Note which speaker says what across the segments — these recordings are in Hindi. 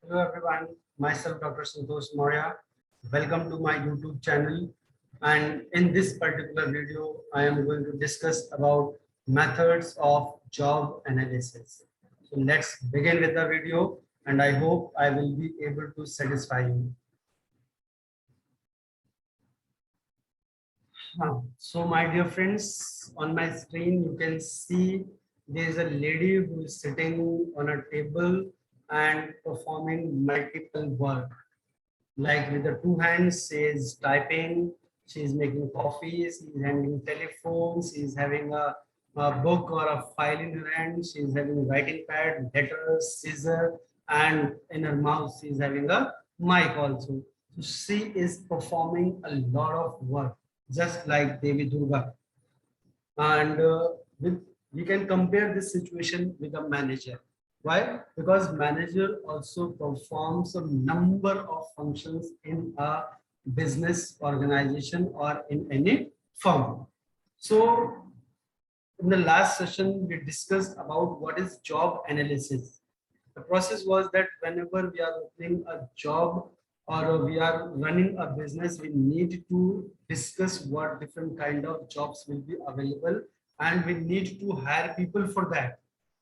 Speaker 1: Hello everyone, myself Dr. Santosh Maurya. Welcome to my YouTube channel. And in this particular video, I am going to discuss about methods of job analysis. So let's begin with the video, and I hope I will be able to satisfy you. So my dear friends, on my screen you can see there is a lady who is sitting on a table and performing multiple work. Like with the two hands, she is typing, she is making coffee, she is handling telephones, she is having a book or a file in her hand, she is having a writing pad, letters, scissor, and in her mouth she is having a mic also. So she is performing a lot of work, just like Devi Durga. And we can compare this situation with a manager. Why? Because manager also performs a number of functions in a business organization or in any firm. So in the last session, we discussed about what is job analysis. The process was that whenever we are opening a job or we are running a business, we need to discuss what different kind of jobs will be available and we need to hire people for that.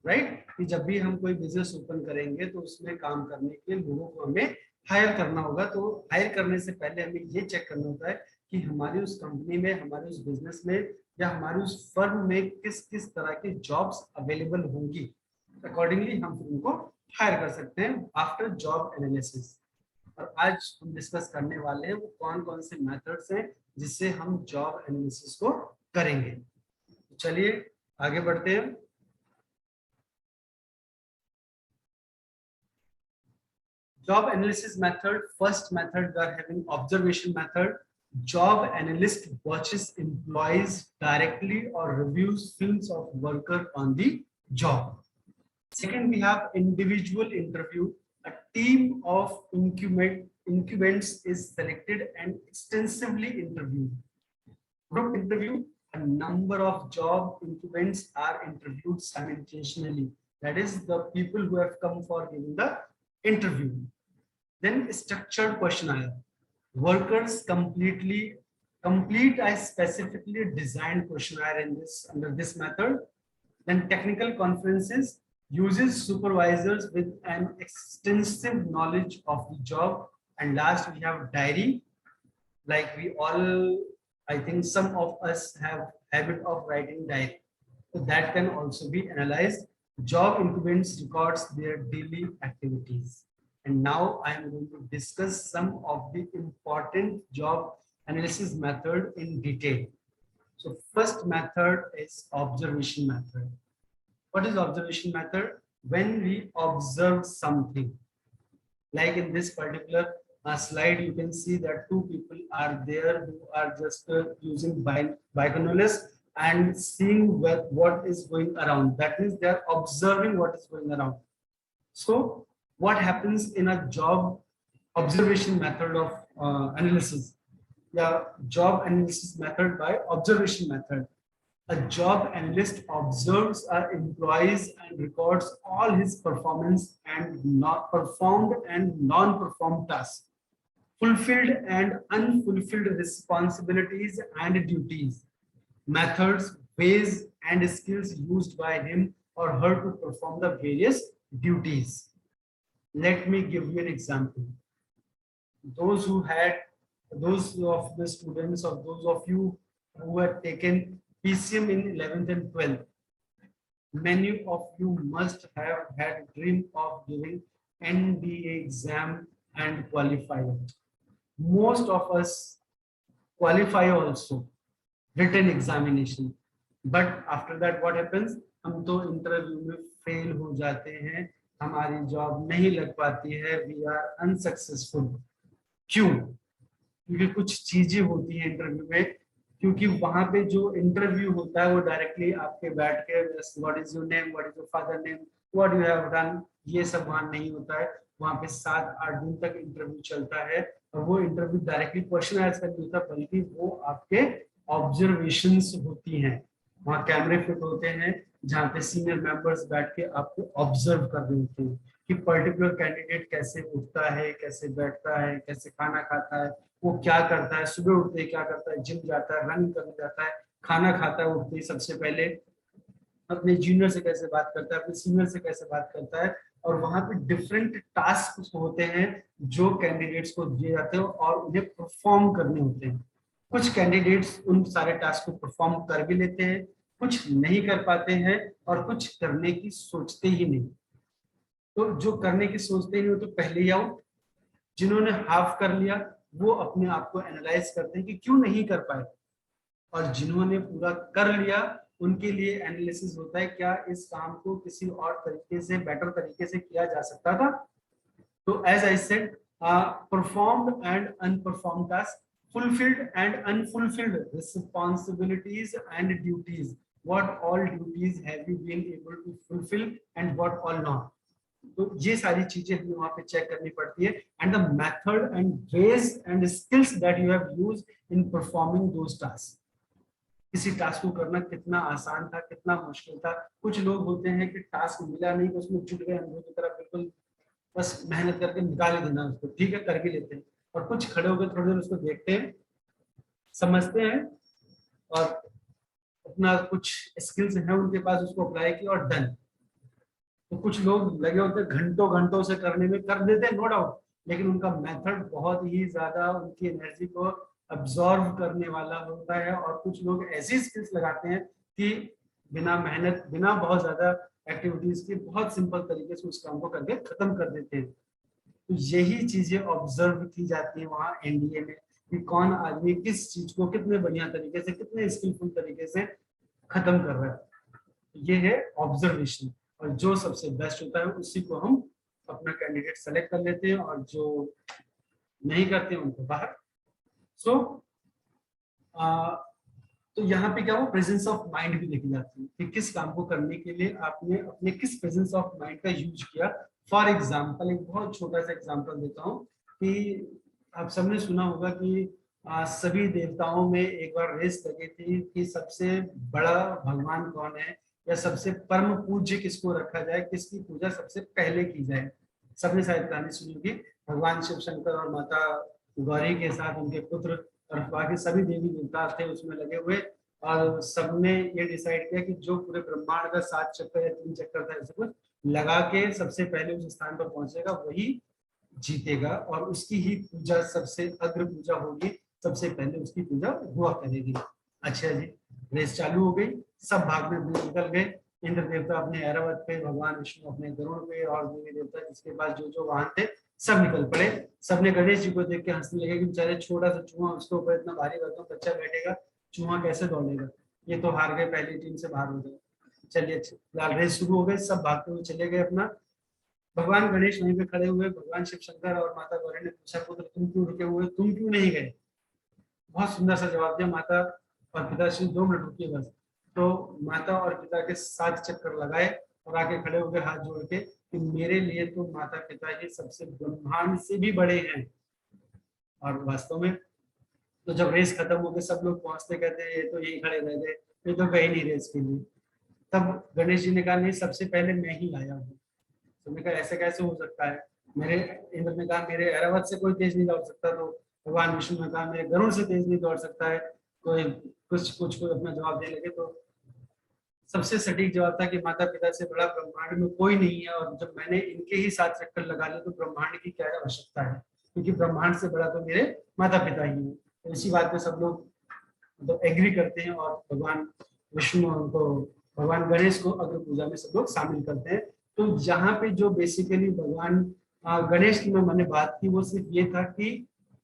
Speaker 1: Right कि जब भी हम कोई बिजनेस ओपन करेंगे तो उसमें काम करने के लिए लोगों को हमें हायर करना होगा। तो हायर करने से पहले हमें ये चेक करना होता है कि हमारी उस कंपनी में, हमारे उस बिजनेस में या हमारी उस फर्म में किस किस तरह की जॉब्स अवेलेबल होंगी। अकॉर्डिंगली हम उनको हायर कर सकते हैं आफ्टर जॉब एनालिसिस। और आज हम डिस्कस करने वाले हैं वो कौन कौन से मेथड्स हैं जिससे हम जॉब एनालिसिस को करेंगे। चलिए आगे बढ़ते हैं। Job analysis method, first method we are having observation method. Job analyst watches employees directly or reviews fields of worker on the job. Second, we have individual interview. A team of incumbents is selected and extensively interviewed. Group interview, a number of job incumbents are interviewed simultaneously. That is the people who have come for giving the interview. Then structured questionnaire. Workers complete a specifically designed questionnaire in this under this method. Then technical conferences uses supervisors with an extensive knowledge of the job. And last we have diary. Like we all, I think some of us have habit of writing diary. So that can also be analyzed. Job incumbents records their daily activities. And now I am going to discuss some of the important job analysis method in detail. So first method is observation method. What is observation method? When we observe something, like in this particular slide, you can see that two people are there who are just using binoculars and seeing what is going around. That means they are observing what is going around. So what happens in a job observation method of analysis? Yeah, job analysis method by observation method. A job analyst observes our employees and records all his performance and not performed and non-performed tasks, fulfilled and unfulfilled responsibilities and duties, methods, ways, and skills used by him or her to perform the various duties. Let me give you an example. Those of the students of those of you who had taken PCM in 11th and 12th, many of you must have had a dream of giving NDA exam and qualify. Most of us qualify also written examination, but after that what happens? हम तो इंटरव्यू में फेल हो जाते हैं, हमारी जॉब नहीं लग पाती है, वी आर अनसक्सेसफुल। क्यों? क्योंकि कुछ चीजें होती हैं इंटरव्यू में, क्योंकि वहां पे जो इंटरव्यू होता है वो डायरेक्टली आपके बैठ के what is your name, what is your father name, what you have done, ये सब वहां नहीं होता है। वहां पे 7-8 दिन तक इंटरव्यू चलता है और वो इंटरव्यू डायरेक्टली क्वेश्चन आंसर नहीं होता, बल्कि वो आपके ऑब्जर्वेशंस होती हैं। वहाँ कैमरे फिट होते हैं जहाँ पे सीनियर मेंबर्स बैठ के आपको ऑब्जर्व कर रहे होते हैं। कि पर्टिकुलर कैंडिडेट कैसे उठता है, कैसे बैठता है, कैसे खाना खाता है, वो क्या करता है, सुबह उठते ही क्या करता है, जिम जाता है, रनिंग करने जाता है, खाना खाता है उठते ही सबसे पहले, अपने जूनियर से कैसे बात करता है, अपने सीनियर से कैसे बात करता है। और वहां पे डिफरेंट टास्क होते हैं जो कैंडिडेट्स को दिए जाते हैं और उन्हें परफॉर्म करने होते हैं। कुछ कैंडिडेट्स उन सारे टास्क को परफॉर्म कर भी लेते हैं, कुछ नहीं कर पाते हैं, और कुछ करने की सोचते ही नहीं। तो जो करने की सोचते ही नहीं वो तो पहले ही आउट। जिन्होंने हाफ कर लिया वो अपने आप को एनालाइज करते हैं कि क्यों नहीं कर पाए, और जिन्होंने पूरा कर लिया उनके लिए एनालिसिस होता है क्या इस काम को किसी और तरीके से, बेटर तरीके से किया जा सकता था। तो as I said, performed and unperformed task, fulfilled and unfulfilled responsibilities and duties. What all duties have you been able to fulfill and what all not? तो ये सारी चीजें हमें वहां पे चेक करनी पड़ती है। And the method and ways and skills that you have used in performing those task. किसी टास्क को करना कितना आसान था, कितना मुश्किल था। कुछ लोग होते हैं कि टास्क मिला नहीं तो उसमें जुट गए अंधों की तरह, बिल्कुल बस मेहनत करके निकाल ही देना उसको, ठीक है कर भी लेते हैं। और कुछ खड़े होकर थोड़ी देर उसको देखते हैं, समझते हैं, और अपना कुछ स्किल्स हैं उनके पास, उसको अप्लाई किया और डन। तो कुछ लोग लगे होते हैं घंटों घंटों से करने में, कर देते हैं नो डाउट, लेकिन उनका मेथड बहुत ही ज्यादा उनकी एनर्जी को अब्सॉर्व करने वाला होता है। और कुछ लोग ऐसी स्किल्स लगाते हैं कि बिना मेहनत, बिना बहुत ज्यादा एक्टिविटीज के बहुत सिंपल तरीके से उस काम को करके खत्म कर देते हैं। तो यही चीजें ऑब्जर्व की जाती है वहाँ एनडीए में, कि कौन आदमी किस चीज को कितने बढ़िया तरीके से, कितने स्किलफुल तरीके से खत्म कर रहा है। ये है ऑब्जर्वेशन। और जो सबसे बेस्ट होता है उसी को हम अपना कैंडिडेट सेलेक्ट कर लेते हैं, और जो नहीं करते हैं उनको बाहर। सो तो यहाँ पे क्या, वो प्रेजेंस ऑफ माइंड भी देखी जाती है कि किस काम को करने के लिए आपने अपने किस प्रेजेंस ऑफ माइंड का यूज किया। फॉर एग्जाम्पल एक बहुत छोटा सा एग्जाम्पल देता हूँ कि आप सबने सुना होगा कि सभी देवताओं में एक बार रेस लगी थी कि सबसे बड़ा भगवान कौन है, या सबसे परम पूज्य किसको रखा जाए, किसकी पूजा सबसे पहले की जाए। सबने शायद कहानी सुनी होगी, भगवान शिव शंकर और माता गौरी के साथ उनके पुत्र और बाकी सभी देवी देवता थे उसमें लगे हुए, और सबने ये डिसाइड किया कि जो पूरे ब्रह्मांड का 7 चक्कर या 3 चक्कर था ऐसे कुछ लगा के सबसे पहले उस स्थान पर पहुंचेगा वही जीतेगा, और उसकी ही पूजा सबसे अग्र पूजा होगी, सबसे पहले उसकी पूजा हुआ करेगी। अच्छा जी, रेस चालू हो गई, सब भाग में निकल गए। इंद्र देवता अपने ऐरावत पे, भगवान विष्णु अपने गरुड़ पे, और देवी देवता जिसके पास जो जो वाहन थे सब निकल पड़े। सबने गणेश जी को देख के हंसने लगे कि बेचारे छोटा सा चूहा, उसके ऊपर इतना भारी भरकम बच्चा बैठेगा, चूहा कैसे दौड़ेगा, ये तो हार गए, पहली टीम से बाहर हो गए। चलिए फिलहाल रेस शुरू हो गई, सब भागते हुए चले गए अपना। भगवान गणेश वहीं पे खड़े हुए, भगवान शिव शंकर और माता गौरी ने पूछा पुत्र तुम क्यों रुके हुए, तुम क्यों नहीं गए। बहुत सुंदर सा जवाब दिया, माता और पिताश्री 2 मिनट रुकिए बस। तो माता और पिता के 7 चक्कर लगाए और आके खड़े हो गए हाथ जोड़ के कि मेरे लिए तो माता पिता ही सबसे ब्रह्मांड से भी बड़े हैं। और वास्तव में तो जब रेस खत्म हो गई सब लोग पहुंचते कहते हैं ये तो यही खड़े रह गए, ये तो गए नहीं रेस के लिए। तब गणेश जी ने कहा नहीं, सबसे पहले मैं ही आया हूँ। तुमने कहा ऐसे कैसे हो सकता है, मेरे, इंद्र ने कहा मेरे ऐरावत से कोई तेज नहीं दौड़ सकता, तो भगवान विष्णु ने कहा मेरे गरुड़ से तेज नहीं दौड़ सकता है। तो कुछ कुछ को अपना जवाब देने लगे, तो सबसे सटीक जवाब था कि माता पिता से बड़ा ब्रह्मांड में कोई नहीं है, और जब मैंने इनके ही 7 चक्कर लगा लिए तो ब्रह्मांड की क्या आवश्यकता है, क्योंकि ब्रह्मांड से बड़ा तो मेरे माता पिता ही है। तो इसी बात पे सब लोग तो एग्री करते हैं, और भगवान विष्णु उनको, भगवान गणेश को अग्र पूजा में सब लोग शामिल करते हैं। तो यहाँ पे जो बेसिकली भगवान गणेश की मैंने बात की वो सिर्फ ये था कि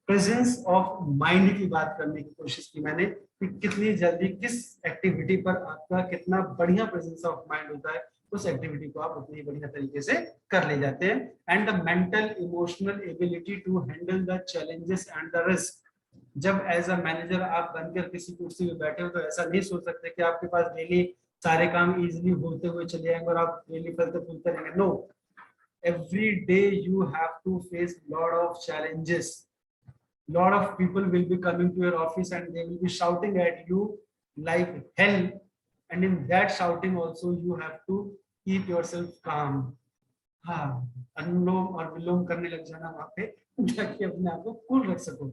Speaker 1: प्रेजेंस ऑफ माइंड की बात करने की कोशिश की मैंने, कि कितनी जल्दी किस एक्टिविटी पर आपका कितना बढ़िया प्रेजेंस ऑफ माइंड होता है, उस एक्टिविटी को आप उतनी बढ़िया तरीके से कर ले जाते हैं। And the mental emotional ability to handle the challenges and the risk. जब एज अ मैनेजर आप बनकर किसी कुर्सी में बैठे हो तो ऐसा नहीं सोच सकते कि आपके पास डेली सारे काम इजीली होते हुए चले जाएंगे और आप डेली फलते फूलते रहेंगे। No, every day you have to face lot of challenges. Lot of people will be coming to your office and they will be shouting at you like hell, and in that shouting also you have to keep yourself calm. हाँ, अनुलोम और विलोम करने लग जाना वहां पे ताकि अपने आप को कूल रख सको।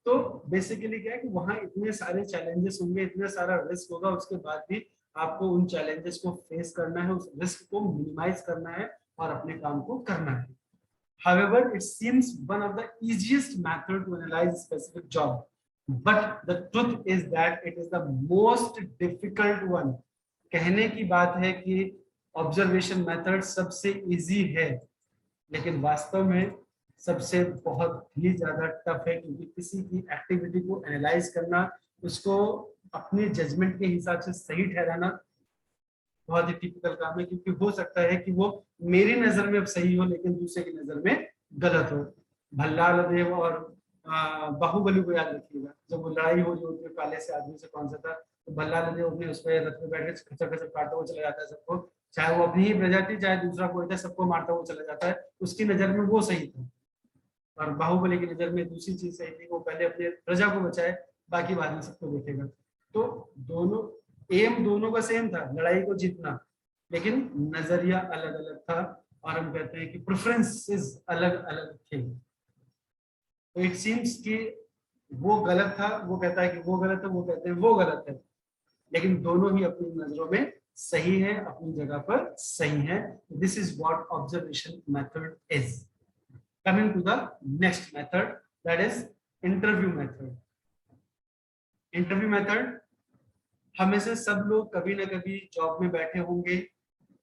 Speaker 1: तो बेसिकली क्या है कि वहां इतने सारे चैलेंजेस होंगे, इतना सारा रिस्क होगा, उसके बाद भी आपको उन चैलेंजेस को फेस करना है, उस रिस्क को मिनिमाइज करना है और अपने काम को करना है। However, it seems one of the easiest method to analyze specific job, but the truth is that it is the most difficult one. कहने की बात है कि ऑब्जर्वेशन मेथड सबसे इजी है, लेकिन वास्तव में सबसे बहुत ही ज्यादा टफ है, क्योंकि किसी की एक्टिविटी को एनालाइज करना, उसको अपने जजमेंट के हिसाब से सही ठहराना बहुत ही टिपिकल काम है, क्योंकि हो सकता है कि वो मेरी नजर में अब सही हो लेकिन दूसरे की नजर में गलत हो। भल्लाल देव और बाहुबली को याद रखिएगा, जब वो लड़ाई हो रही होती है काले से आदमी से, कौन सा था, तो भल्लाल देव अपने उस पर रथ में बैठे खचर खचर काटता हुआ चला जाता है सबको, चाहे वो अपनी ही प्रजा थी चाहे दूसरा कोई था, सबको मारता हुआ चला जाता है, उसकी नजर में वो सही था। और बाहुबली की नजर में दूसरी चीज सही थी, वो पहले अपने प्रजा को बचाए, बाकी बाद में सबको देखेगा। तो दोनों एम दोनों का सेम था, लड़ाई को जीतना, लेकिन नजरिया अलग अलग था, और हम कहते हैं कि प्रेफरेंसेस अलग अलग थे। तो इट सीम्स कि वो गलत था, वो कहता है कि वो गलत है, वो कहते हैं वो गलत है, लेकिन दोनों ही अपनी नजरों में सही है, अपनी जगह पर सही है। This is what observation method is. Coming to the next method, that is interview method. Interview method, हमें से सब लोग कभी ना कभी जॉब में बैठे होंगे,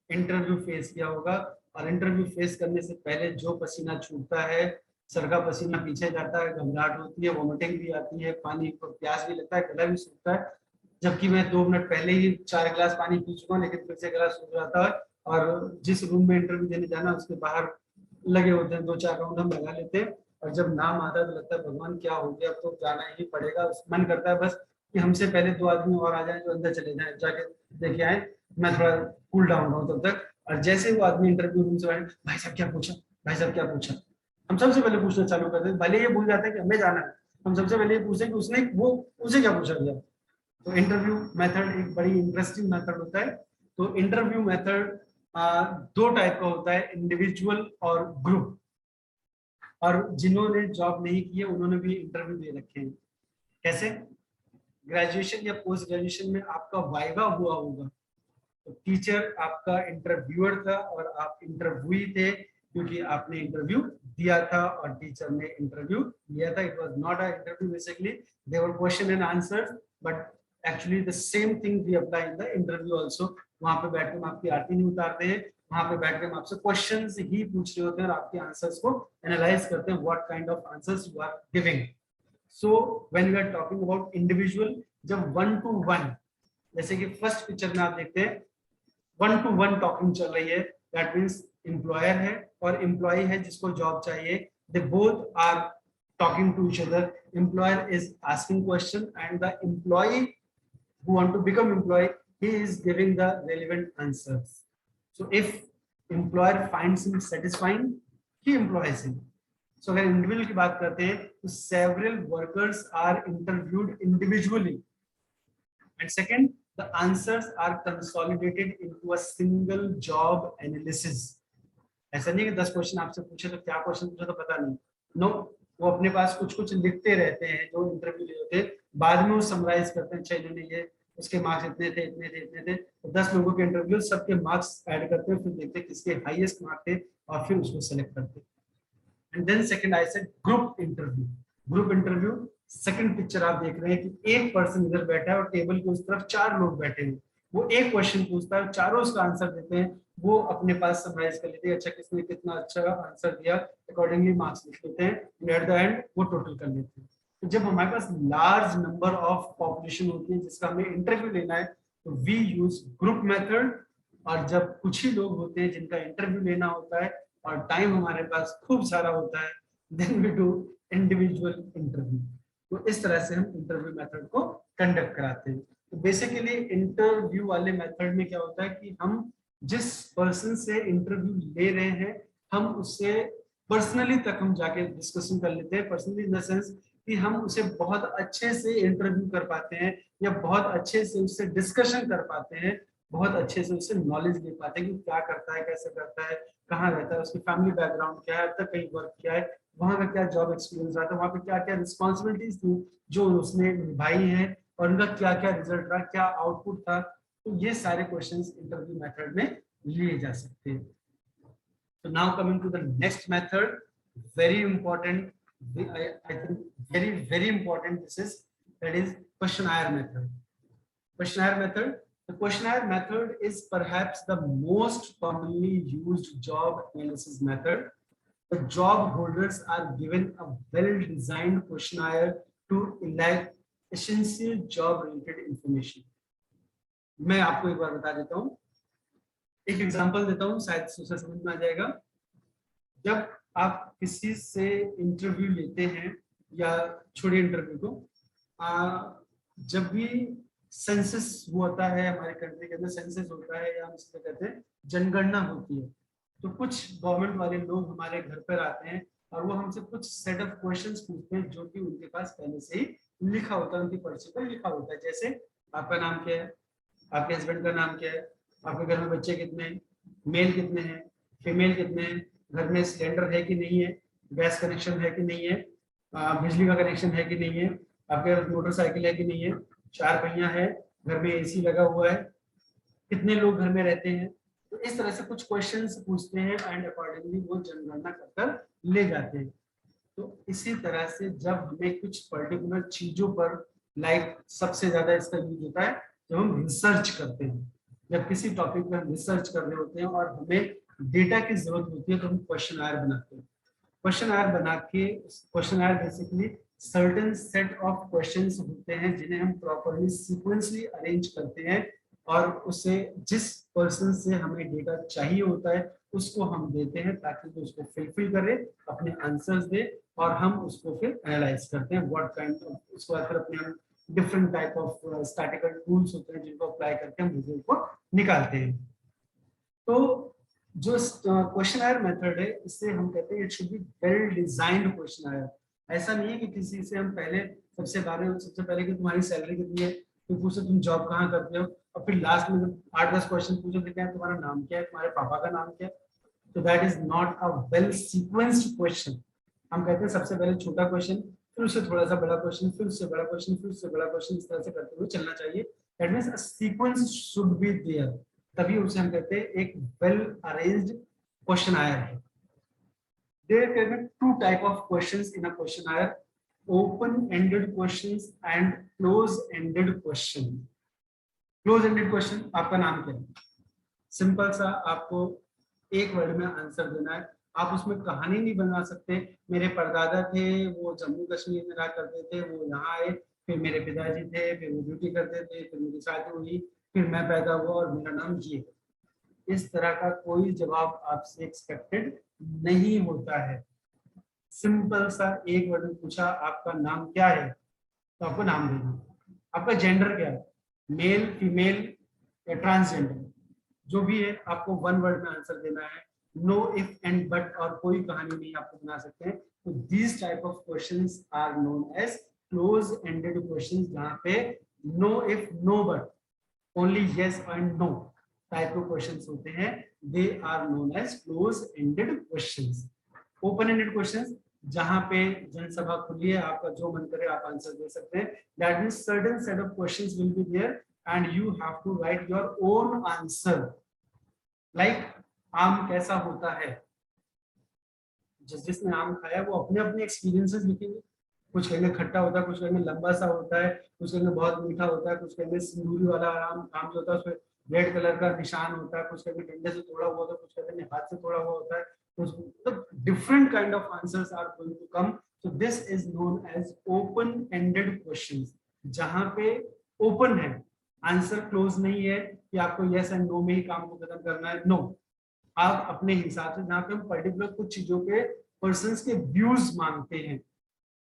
Speaker 1: इंटरव्यू फेस किया होगा, और इंटरव्यू फेस करने से पहले जो पसीना छूटता है, सर का पसीना पीछे जाता है, घबराहट होती है, वोमिटिंग भी आती है, पानी को प्यास भी लगता है, गला भी सूखता है, जबकि मैं 2 मिनट पहले ही 4 गिलास पानी पी चुका हूँ, लेकिन फिर से गला सूख जाता है। और जिस रूम में इंटरव्यू देने जाना, उसके बाहर लगे होते हैं 2-4 राउंड हम लगा लेते हैं, और जब नाम आता है तो लगता है भगवान क्या हो गया, अब तो जाना ही पड़ेगा। मन करता है बस कि हमसे पहले 2 आदमी और आ जाए जो अंदर चले जाए, जाके देखे आए, मैं थोड़ा कूल डाउन हूँ तब तक। और जैसे वो आदमी इंटरव्यू रूम से आए, भाई साहब क्या पूछा, भाई साहब क्या पूछा, हम सबसे पहले पूछना चालू करते हैं, भले ये भूल जाते हैं कि हमें जाना है, हम सबसे पहले ये पूछे कि उसने वो उसे क्या पूछा गया। तो इंटरव्यू मेथड एक बड़ी इंटरेस्टिंग मेथड होता है। तो इंटरव्यू मेथड 2 टाइप का होता है, इंडिविजुअल और ग्रुप। और जिन्होंने जॉब नहीं की है उन्होंने भी इंटरव्यू दे रखे हैं। कैसे? ग्रेजुएशन या पोस्ट ग्रेजुएशन में आपका वाइवा हुआ होगा, तो टीचर आपका इंटरव्यूअर था और आप इंटरव्यूई थे, क्योंकि आपने इंटरव्यू दिया था और टीचर ने इंटरव्यू लिया था। It was not a interview, basically they were question and answer, but actually the same thing we apply in the interview also. वहां पे बैठ के हम आपकी आरती नहीं उतारते हैं, वहां पे बैठ के हम आपसे क्वेश्चंस ही पूछ रहे होते हैं और आपके आंसर्स को एनालाइज करते हैं, what kind of answers you are giving. So when we are talking about individual, जब 1-to-1, जैसे कि फर्स्ट पिक्चर में आप देखते हैं 1-to-1 टॉकिंग चल रही है, दैट मींस एम्प्लॉयर है और एम्प्लॉय है जिसको जॉब चाहिए, they both are talking to each other. Employer is asking question and the employee who want to become employee, he is giving the relevant answers. So if employer finds him satisfying, he employs him. So अगर इंडिविजुअल की बात करते हैं तो several workers are interviewed individually, and second, the answers are consolidated into a single job analysis. ऐसा नहीं कि 10 क्वेश्चन आपसे पूछे तो क्या क्वेश्चन पूछा तो पता नहीं, नो, वो अपने पास कुछ कुछ लिखते रहते हैं जो इंटरव्यू लिए होते हैं, बाद में वो समराइज करते हैं, अच्छा इन्होंने ये, उसके मार्क्स इतने थे इतने थे इतने थे, तो 10 लोगों के इंटरव्यू सबके मार्क्स ऐड करते हैं, फिर देखते हैं किसके हाईएस्ट मार्क थे और फिर उसको सेलेक्ट करते हैं। And then second I said group interview. Group interview, second picture आप देख रहे हैं कि एक पर्सन इधर बैठा है और टेबल के उस तरफ 4 लोग बैठे हैं, वो एक क्वेश्चन पूछता है, चारों उसका आंसर देते हैं, वो अपने पास समराइज कर लेते हैं, अच्छा किसने कितना अच्छा आंसर दिया, अकॉर्डिंगली मार्क्स लिख लेते हैं, एट द एंड वो टोटल कर लेते हैं। तो जब हमारे पास लार्ज नंबर ऑफ पॉपुलेशन होती है जिसका हमें इंटरव्यू लेना है, तो वी यूज ग्रुप मेथड। और जब कुछ ही लोग होते हैं जिनका इंटरव्यू लेना होता है और टाइम हमारे पास खूब सारा होता है, then we do individual interview. तो इस तरह से हम इंटरव्यू मेथड को कंडक्ट कराते हैं। तो बेसिकली इंटरव्यू वाले मेथड में क्या होता है कि हम जिस पर्सन से इंटरव्यू ले रहे हैं, हम उससे पर्सनली तक हम जाके डिस्कशन कर लेते हैं। पर्सनली इन द सेंस कि हम उसे बहुत अच्छे से इंटरव्यू कर पाते हैं या बहुत अच्छे से उससे डिस्कशन कर पाते हैं, बहुत अच्छे से उससे नॉलेज ले पाते हैं कि क्या करता है, कैसे करता है, कहाँ रहता है, उसकी फैमिली बैकग्राउंड क्या है, अब तक कहीं वर्क किया है, वहाँ का क्या जॉब एक्सपीरियंस रहा था, वहाँ पे क्या क्या रिस्पॉन्सिबिलिटीज थी जो उसने निभाई हैं, और उनका क्या क्या रिजल्ट रहा, क्या आउटपुट था। तो ये सारे क्वेश्चंस इंटरव्यू मेथड में लिए जा सकते हैं। So now coming to the next method, very important. I think very important. This is, that is questionnaire method. Questionnaire method. The questionnaire method is perhaps the most commonly used job analysis method. The job holders are given a well-designed questionnaire to elect essential job-related information. मैं आपको एक बार बता देता हूँ, एक एग्जांपल देता हूँ, शायद उसे समझ में आ जाएगा। जब आप किसी से इंटरव्यू लेते हैं, या छोड़िए इंटरव्यू को, जब भी सेंसस होता है हमारे कंट्री के अंदर, सेंसस होता है या हम इसको कहते हैं जनगणना होती है, तो कुछ गवर्नमेंट वाले लोग हमारे घर पर आते हैं और वो हमसे कुछ सेट ऑफ क्वेश्चंस पूछते हैं जो कि उनके पास पहले से ही लिखा होता है, उनकी पर्ची पर लिखा होता है। जैसे आपका नाम क्या है, आपके हस्बैंड का नाम क्या है, आपके घर में बच्चे कितने हैं, मेल कितने हैं, फीमेल कितने हैं, घर में सिलेंडर है कि नहीं है, गैस कनेक्शन है कि नहीं है, बिजली का कनेक्शन है कि नहीं है, आपके घर मोटरसाइकिल है कि नहीं है, 4 पहिया है, घर में एसी लगा हुआ है, कितने लोग घर में रहते हैं। तो इस तरह से कुछ क्वेश्चंस पूछते हैं एंड अकॉर्डिंगली वो जनगणना कर ले जाते हैं। तो इसी तरह से जब हमें कुछ पर्टिकुलर चीजों पर, लाइक सबसे ज्यादा इसका यूज होता है जब हम रिसर्च करते हैं, जब किसी टॉपिक पर हम रिसर्च कर रहे होते हैं और हमें डेटा की जरूरत होती है, तो हम क्वेश्चनर बनाते हैं। क्वेश्चनर बना के, questionnaire basically certain set of questions होते हैं जिन्हें हम प्रॉपर्ली सीक्वेंसली अरेंज करते हैं, और उसे जिस पर्सन से हमें डेटा चाहिए होता है उसको हम देते हैं ताकि वो उसको फिलफिल करे, अपने आंसर्स दे, और हम उसको फिर एनालाइज करते हैं व्हाट काइंड ऑफ, उसके बाद फिर अपने हम different type of statistical tools होते हैं जिनको अप्लाई करके हम रिजल्ट को निकालते हैं। तो जो क्वेश्चनर मेथड है, इससे हम कहते हैं it should be well designed questionnaire. ऐसा नहीं है कि किसी से हम पहले सबसे पहले कि तुम्हारी सैलरी कितनी है, फिर पूछो तुम जॉब कहाँ करते हो, और फिर लास्ट में 8-10 क्वेश्चन पूछो कि क्या तुम्हारा नाम क्या है, तुम्हारे पापा का नाम क्या है। तो that is not a well sequenced question. हम कहते हैं सबसे पहले छोटा क्वेश्चन, फिर उससे थोड़ा सा बड़ा क्वेश्चन, फिर उससे बड़ा क्वेश्चन, फिर उससे बड़ा क्वेश्चन, इस तरह से करते हुए चलना चाहिए। That means a sequence should be there, तभी उसे हम कहते हैं एक वेल अरेंज्ड क्वेश्चनर है। There can be two type of questions in a questionnaire: open-ended questions and close-ended question. Close-ended question, आपका नाम क्या है, सिंपल सा, आपको एक वर्ड में आंसर देना है। आप उसमें कहानी नहीं बना सकते, मेरे परदादा थे वो जम्मू कश्मीर में रहा करते थे, वो यहाँ आए, फिर मेरे पिताजी थे, फिर वो ड्यूटी करते थे, फिर मेरी शादी हुई, फिर मैं पैदा हुआ और मेरा नाम ये है। इस तरह का कोई जवाब आपसे एक्सपेक्टेड नहीं होता है। सिंपल सा एक वर्ड में पूछा आपका नाम क्या है, तो आपको नाम देना, आपका जेंडर क्या है, मेल फीमेल या ट्रांसजेंडर, जो भी है आपको वन वर्ड में आंसर देना है। नो इफ एंड बट और कोई कहानी नहीं आपको बना सकते हैं। तो these type of questions are known as close ended questions, जहां पे no if no but, only yes and no type of questions होते हैं, they are known as close ended questions. Open ended questions, जहां पे जनसभा खुली है, आपका जो मन करे आप आंसर दे सकते हैं। That means certain set of questions will be there and you have to write your own answer. Like आम कैसा होता है, जिसने आम खाया वो अपने अपने एक्सपीरियंसेस लिखेंगे। कुछ कहेंगे खट्टा होता है, कुछ कहेंगे लंबा सा होता है, कुछ कहेंगे बहुत मीठा होता है, कुछ कहेंगे सिंदूरी वाला आम जो होता है उसमें रेड कलर का निशान होता है, कुछ कहेंगे डंडे से तोड़ा हुआ होता है, कुछ कहेंगे हाथ से तोड़ा हुआ होता है। तो different kind of answers are going to come. So this is known as open ended questions, जहां पे ओपन है, आंसर क्लोज नहीं है कि आपको यस एंड नो में ही काम को खत्म करना है। नो, आप अपने हिसाब से, जहाँ पे हम पर्टिकुलर कुछ चीजों पे पर्संस के व्यूज मांगते हैं,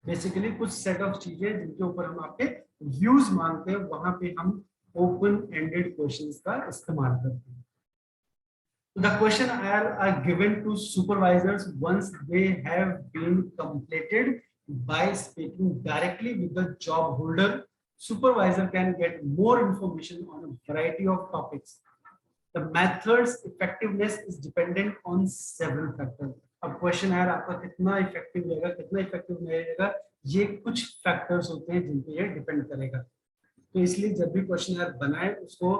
Speaker 1: बेसिकली कुछ सेट ऑफ चीजें जिनके ऊपर हम आपके व्यूज मांगते हैं, वहां पे हम ओपन एंडेड क्वेश्चंस का इस्तेमाल करते हैं। The question are given to supervisors once they have been completed by speaking directly with the job holder. Supervisor can get more information on a variety of topics. The methods effectiveness is dependent on several factor. अब क्वेश्चन आयर आपका कितना इफेक्टिव रहेगा, कितना इफेक्टिव नहीं रहेगा, ये कुछ फैक्टर्स होते हैं जिन पे ये डिपेंड करेगा। तो इसलिए जब भी क्वेश्चन आयर बनाए उसको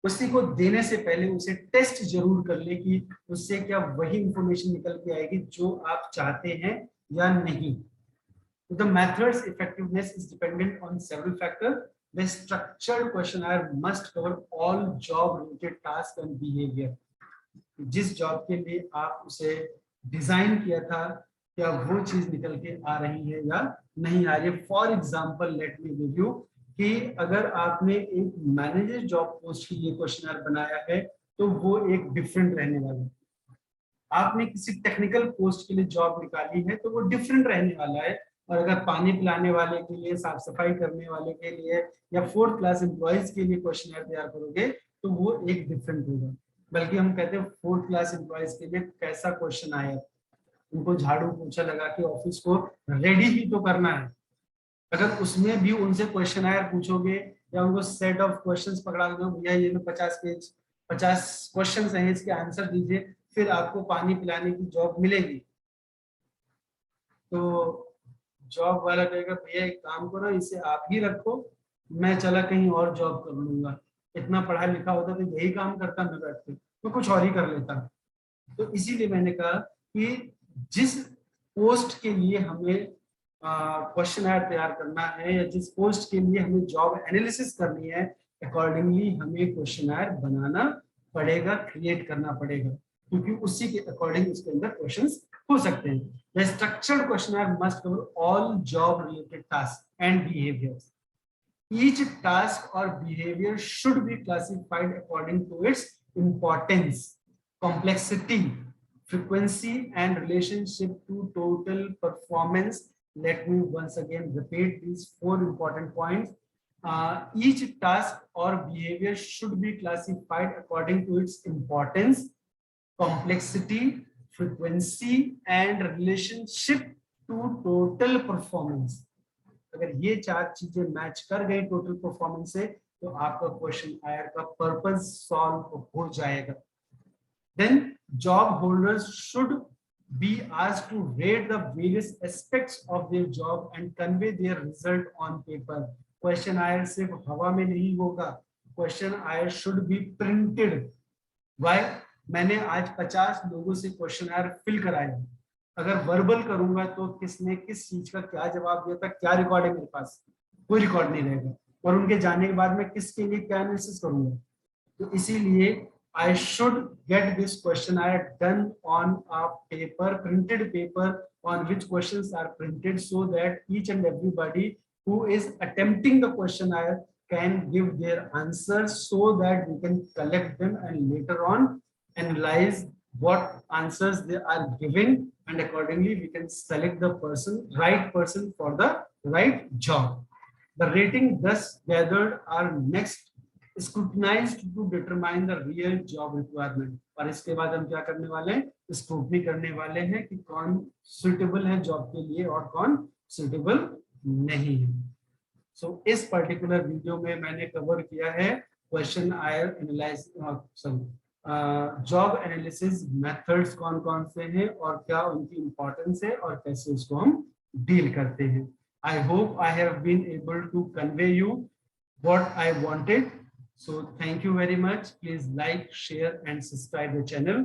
Speaker 1: उसी को देने से पहले उसे टेस्ट जरूर कर ले कि उससे क्या वही इंफॉर्मेशन निकल के आएगी जो आप चाहते हैं या नहीं। The method's effectiveness is dependent on several factors. The structured questionnaire must cover all job-related tasks and behavior. जिस जॉब के लिए आप उसे डिजाइन किया था क्या वो चीज निकल के आ रही है या नहीं आ रही है। For example let me give you कि अगर आपने एक मैनेजर जॉब पोस्ट के लिए क्वेश्चनर बनाया है तो वो एक डिफरेंट रहने वाला है। आपने किसी टेक्निकल पोस्ट के लिए जॉब निकाली है तो वो डिफरेंट रहने वाला है। और अगर पानी पिलाने वाले के लिए, साफ सफाई करने वाले के लिए या 4th क्लास एम्प्लॉयज के लिए क्वेश्चनर तैयार करोगे तो वो एक डिफरेंट होगा। बल्कि हम कहते हैं 4th क्लास एम्प्लॉयज के लिए कैसा क्वेश्चन आया, उनको झाड़ू पोछा लगा के ऑफिस को रेडी ही तो करना है। अगर उसमें भी उनसे क्वेश्चन आयर पूछोगे या उनको सेट ऑफ क्वेश्चंस पकड़ा दो, भैया ये 50 पेज 50 क्वेश्चंस हैं इसके आंसर दीजिए, फिर आपको पानी पिलाने की जॉब मिलेगी। तो जॉब वाला कहेगा भैया एक काम करो इसे आप ही रखो, मैं चला कहीं और जॉब कर लूंगा। इतना पढ़ा लिखा होता तो यही काम करता, मैं बैठ के तो कुछ और ही कर लेता। तो इसीलिए मैंने कहा कि जिस पोस्ट के लिए हमें क्वेश्चन आयर तैयार करना है या जिस पोस्ट के लिए हमें जॉब एनालिसिस करनी है, अकॉर्डिंगली हमें क्वेश्चन आयर बनाना पड़ेगा, क्रिएट करना पड़ेगा, क्योंकि उसी के अकॉर्डिंग उसके अंदर क्वेश्चंस हो सकते हैं। The structured questionnaire must cover all job-related tasks and behaviors. Each task or behavior should be classified according to its importance, complexity, frequency, and relationship to total performance. Let me once again repeat these 4 important points. Each task or behavior should be classified according to its importance, complexity, frequency and relationship to total performance. अगर ये 4 चीजें मैच कर गई टोटल परफॉर्मेंस से तो आपका क्वेश्चन आयर का पर्पस सॉल्व हो जाएगा। Then job holders should be asked to rate the various aspects of their job and convey their result on paper. Questionnaire सिर्फ हवा में नहीं होगा, questionnaire should be printed. Why? मैंने आज 50 लोगों से क्वेश्चनर फिल कराया, अगर वर्बल करूंगा तो किसने किस चीज का क्या जवाब दिया था, क्या रिकॉर्ड है मेरे पास, कोई रिकॉर्ड नहीं रहेगा। और उनके जाने के बाद मैं किसके लिए क्या एनालिसिस करूंगा। तो इसीलिए I should get this questionnaire done on a paper, printed paper on which questions are printed so that each and everybody who is attempting the questionnaire can give their answers so that we can collect them and later on analyze what answers they are giving and accordingly we can select the right person for the right job. The rating thus gathered are next scrutinized to determine the real job requirement. और इसके बाद हम क्या करने वाले हैं, स्क्रूटनी करने वाले हैं कि कौन सुटेबल है जॉब के लिए और कौन सुटेबल नहीं है। सो इस पर्टिकुलर वीडियो में मैंने कवर किया है क्वेश्चन आयर एनालिसिस, जॉब एनालिसिस मेथड्स कौन कौन से हैं और क्या उनकी इंपॉर्टेंस है और कैसे उसको हम डील करते हैं। I hope I have been able to convey you what I wanted. So thank you very much. Please like, share and subscribe the channel.